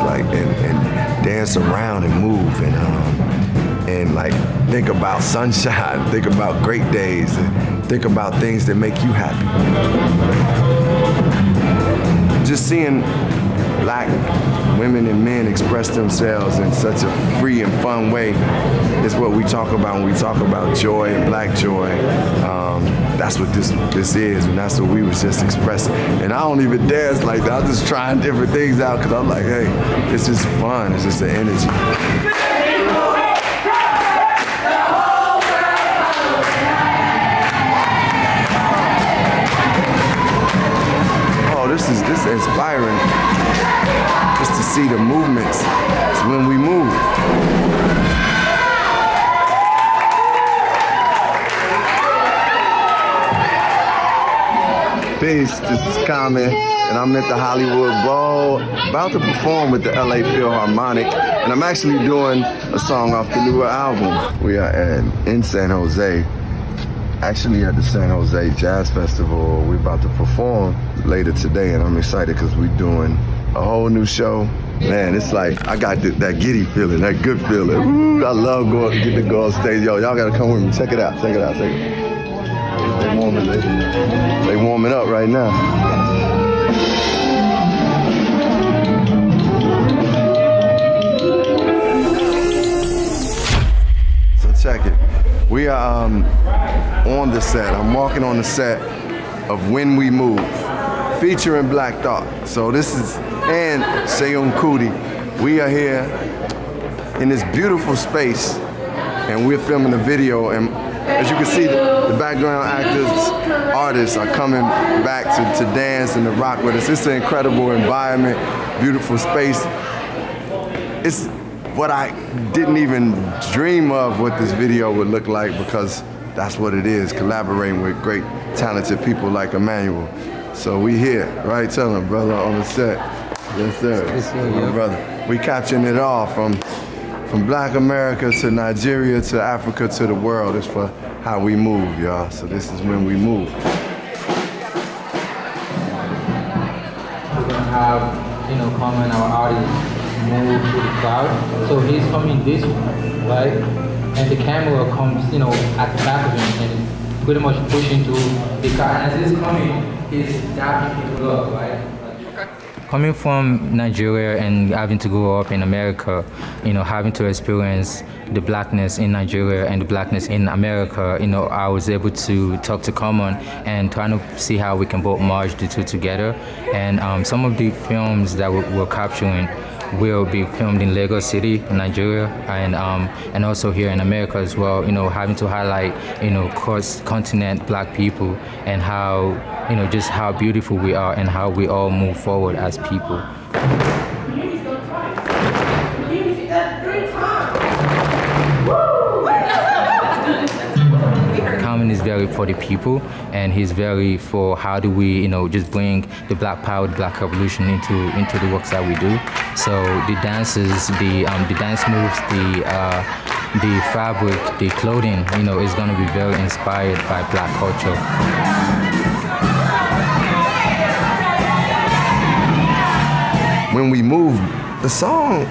like, and dance around and move, and like think about sunshine, think about great days, and think about things that make you happy. Just seeing black women and men express themselves in such a free and fun way is what we talk about when we talk about joy and black joy. That's what this is, and that's what we was just expressing. And I don't even dance like that. I'm just trying different things out because I'm like, hey, it's just fun. It's just the energy. Oh, this is inspiring. Just to see the movements. It's when we move. Peace, this is Com&well, and I'm at the Hollywood Bowl, about to perform with the LA Philharmonic, and I'm actually doing a song off the newer album. We are in San Jose, actually at the San Jose Jazz Festival. We're about to perform later today, and I'm excited because we're doing a whole new show. Man, it's like, I got that giddy feeling, that good feeling. Ooh, I love getting to go on stage. Yo, y'all gotta come with me, check it out, check it out, check it out. They warming up right now. So check it. We are on the set. I'm walking on the set of When We Move, featuring Black Thought. So this is, and Seun Kuti. We are here in this beautiful space, and we're filming a video, and as you can see, the background actors, artists are coming back to dance and to rock with us. It's an incredible environment, beautiful space. It's what I didn't even dream of what this video would look like, because that's what it is, collaborating with great, talented people like Emmanuel. So we here, right? Tell him, brother, on the set. Yes, sir. Yes, sir, yeah. Brother. We capturing it all from Black America to Nigeria to Africa to the world. It's for how we move, y'all. So this is when we move. We're gonna have, come and our artists move to the crowd. So he's coming this way, right? And the camera comes, at the back of him and it's pretty much pushing to the crowd. And as he's coming, he's dapping people up, right? Coming from Nigeria and having to grow up in America, having to experience the blackness in Nigeria and the blackness in America, I was able to talk to Com&well and trying to see how we can both merge the two together. And some of the films that we're capturing will be filmed in Lagos City, Nigeria, and also here in America as well. Having to highlight, cross-continent Black people and how, just how beautiful we are and how we all move forward as people. Com&well is very for the people, and he's very for how do we, just bring the Black power, the Black revolution into the works that we do. So the dances, the dance moves, the fabric, the clothing, is going to be very inspired by Black culture. When we move, the song,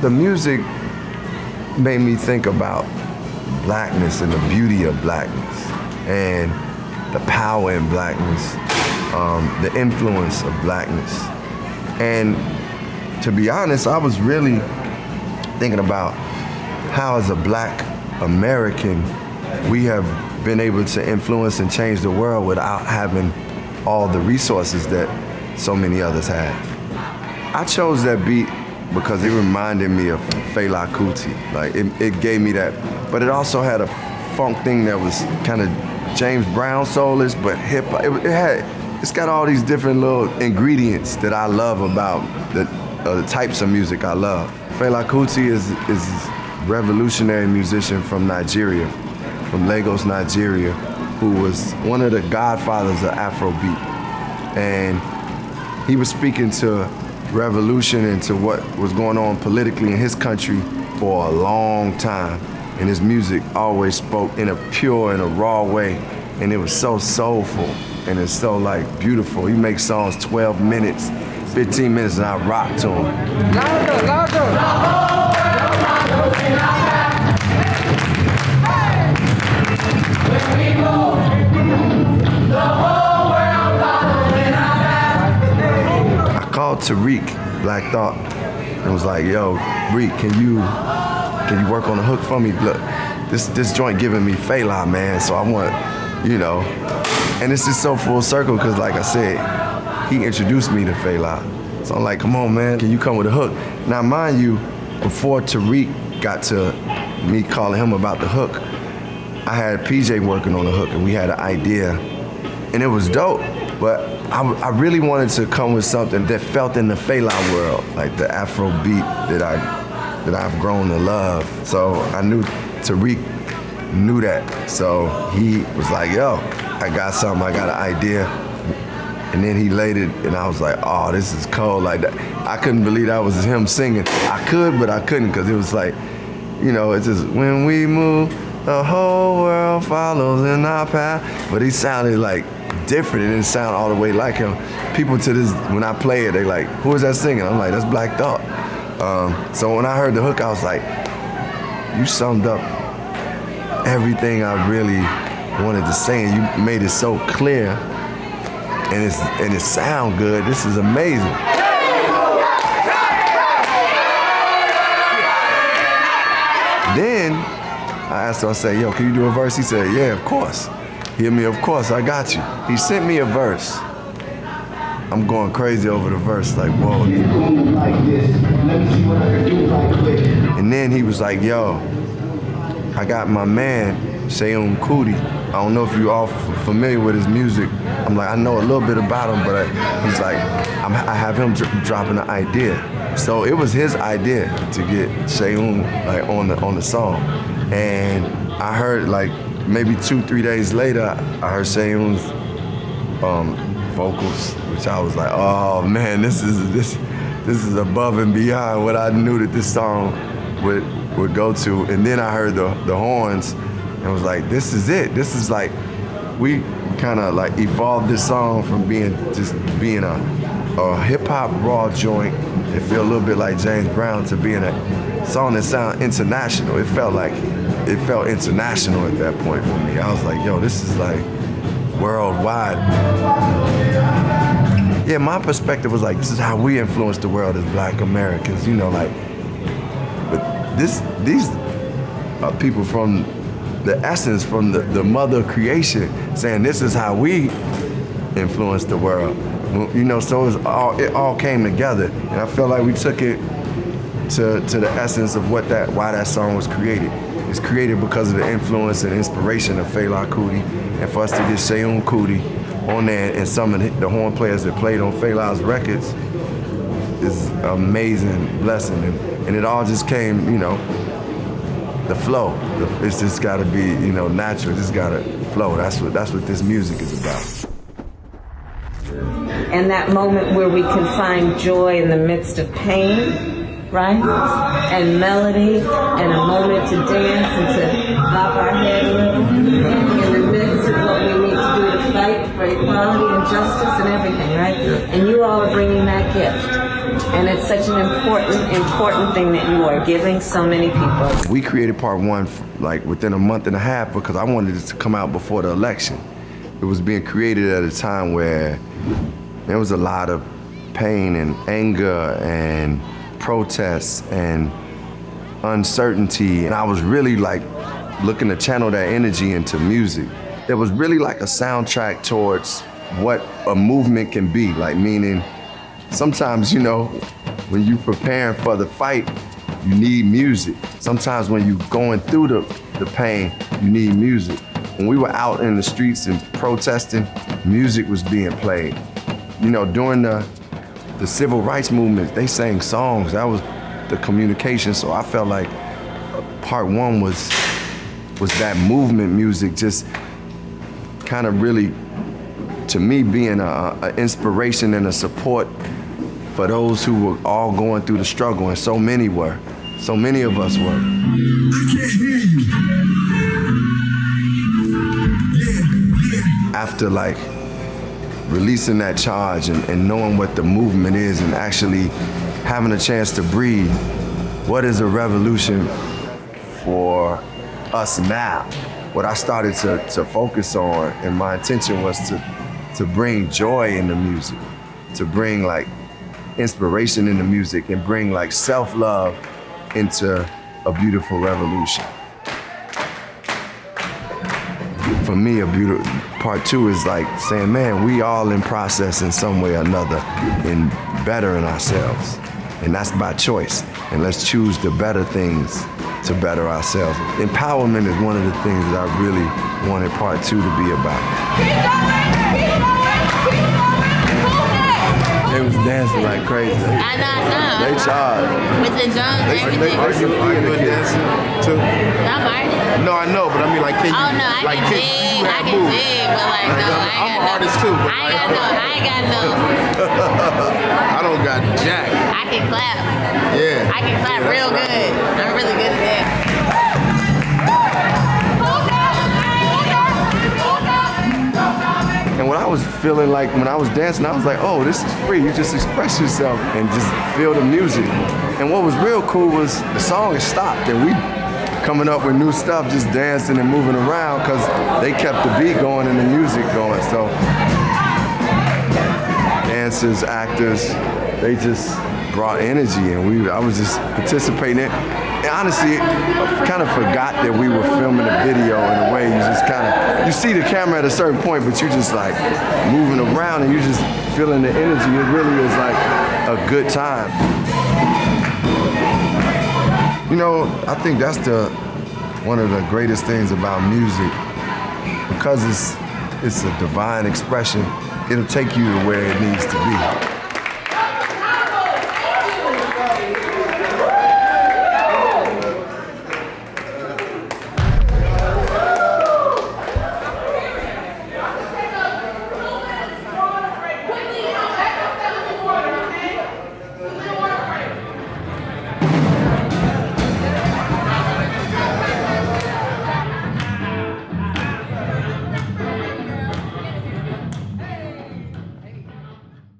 the music made me think about blackness and the beauty of blackness and the power in blackness, the influence of blackness. And to be honest, I was really thinking about how as a Black American, we have been able to influence and change the world without having all the resources that so many others have. I chose that beat because it reminded me of Fela Kuti. Like it gave me that, but it also had a funk thing that was kind of James Brown soulish, but hip hop. It's got all these different little ingredients that I love about the types of music I love. Fela Kuti is a revolutionary musician from Nigeria, from Lagos, Nigeria, who was one of the godfathers of Afrobeat. And he was speaking to revolution and to what was going on politically in his country for a long time. And his music always spoke in a pure and a raw way. And it was so soulful and it's so beautiful. He makes songs 12 minutes 15 minutes and I rocked to him. Louder, louder. I called Tariq, Black Thought, and was like, yo, Reek, can you work on the hook for me? Look, this joint giving me Fela, man, so I want, you know, and it's just so full circle, because like I said, he introduced me to Fela. So I'm like, come on, man, can you come with a hook? Now, mind you, before Tariq got to me calling him about the hook, I had PJ working on the hook, and we had an idea, and it was dope, but I really wanted to come with something that felt in the Fela world, like the Afro beat that I've grown to love. So I knew Tariq knew that. So he was like, yo, I got something, I got an idea. And then he laid it, and I was like, oh, this is cold. Like that. I couldn't believe that was him singing. I could, but I couldn't, because it was like, you know, it's just, when we move, the whole world follows in our path. But he sounded like different. It didn't sound all the way like him. People to this, when I play it, they like, who is that singing? I'm like, that's Black Thought. So when I heard the hook, I was like, you summed up everything I really wanted to say, and you made it so clear, and it sound good. This is amazing. Then I asked him, I said, yo, can you do a verse? He said, yeah, of course. Hear me, of course, I got you. He sent me a verse. I'm going crazy over the verse, like, whoa. And then he was like, yo, I got my man, Seun Kuti. I don't know if you all familiar with his music. I'm like, I know a little bit about him, but he's like, I have him dropping an idea. So it was his idea to get Seun like on the song. And I heard like maybe 2-3 days later, I heard Seun's vocals, which I was like, oh man, this is above and beyond what I knew that this song would go to. And then I heard the horns and was like, this is it. This is like, we kind of like evolved this song from being a hip hop raw joint that feel a little bit like James Brown to being a song that sound international. It felt international at that point for me. I was like, yo, this is like worldwide. Yeah, my perspective was like, this is how we influence the world as Black Americans, you know, like, but these are people from the essence, from the mother of creation, saying this is how we influence the world. You know, so it all came together, and I felt like we took it to the essence of why that song was created. It's created because of the influence and inspiration of Fela Kuti, and for us to get Seun Kuti on there, and some of the horn players that played on Fela's records is an amazing blessing, and it all just came, you know, the flow. It's just got to be, you know, natural. It's just got to flow. That's what this music is about. And that moment where we can find joy in the midst of pain, right? And melody, and a moment to dance and to bob our head a little in the midst of what we need to do to fight for equality and justice and everything, right? And you all are bringing that gift. And it's such an important thing that you are giving so many people. We created part one like within a month and a half because I wanted it to come out before the election. It was being created at a time where there was a lot of pain and anger and protests and uncertainty. And I was really like looking to channel that energy into music. There was really like a soundtrack towards what a movement can be, like meaning sometimes, you know, when you preparing for the fight, you need music. Sometimes when you going through the pain, you need music. When we were out in the streets and protesting, music was being played. You know, during the civil rights movement, they sang songs. That was the communication. So I felt like part one was that movement music, just kind of really, to me, being an inspiration and a support for those who were all going through the struggle, and so many were. So many of us were. I can't hear you. After like releasing that charge and knowing what the movement is and actually having a chance to breathe. What is a revolution for us now? What I started to focus on, and my intention was to bring joy in the music, to bring like inspiration in the music and bring like self-love into a beautiful revolution. For me, part two is like saying, man, we all in process in some way or another in bettering ourselves. And that's by choice. And let's choose the better things to better ourselves. Empowerment is one of the things that I really wanted part two to be about. They was dancing like crazy. I know. They charged. With the drums and everything. Are you dancing too? I'm artist. No, I know, but I mean, like, can you? Oh no, I like, can you dig, have I can moves? dig, but like no, I I'm ain't an got artist no. too, but I ain't got no. I don't got jack. I can clap. Yeah. I can clap Yeah, real that's good. I'm really good at that. And what I was feeling like when I was dancing, I was like, oh, this is free. You just express yourself and just feel the music. And what was real cool was the song had stopped and we coming up with new stuff, just dancing and moving around because they kept the beat going and the music going. So dancers, actors, they just brought energy and I was just participating in it. And honestly, I kind of forgot that we were filming a video in a way. You just kind of, you see the camera at a certain point, but you just like moving around and you just feeling the energy. It really is like a good time. You know, I think that's one of the greatest things about music. Because it's a divine expression, it'll take you to where it needs to be.